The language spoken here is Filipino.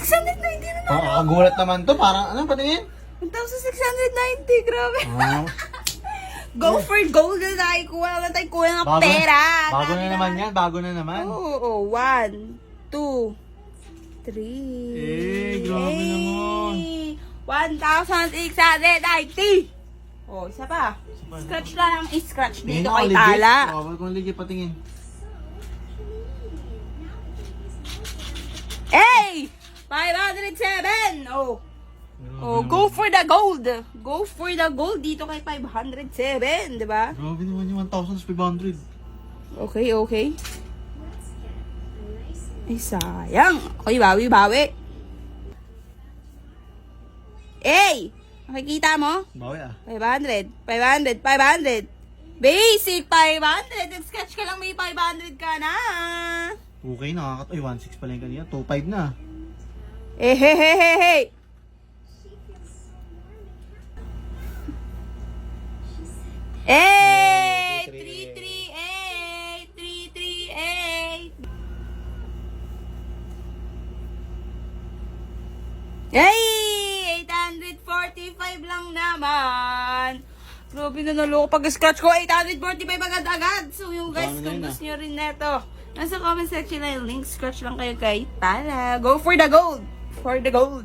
1,690 na naman. Nakakagulat naman to. Parang, ano, patingin? 1,690, grabe. Ah, Go for gold na tayo. Kuha na tayo, kuha ng bago, pera. bago na naman yan. Bago na naman. Oo, 1, 2, 3. Grabe naman. 1,690. Oh, isa pa. Scratch lang. I-scratch Tingin dito ako, kay legit. Tala. Kung legit, patingin. Hey! 507! Oh. Oh, go for the gold. Go for the gold dito kay 507, di ba? Grabe naman yung 1,500. Okay, okay. Ay, sayang. Okay, bawi. Hey! Makikita mo? Bawi ah. 500. Basic 500. Nag-sketch ka lang, may 500 ka na. Okay, ay 1,600 pala yung kanina. 2,500 na. Hey. Hey! 338! Hey! 845 lang naman. Grabe na naloko pag-scratch ko. 845 agad-agad. So yung guys, Dami na kung yun, gusto nyo rin neto, nasa comment section na yung link. Scratch lang kayo kay Tala. Go for the gold! For the gold!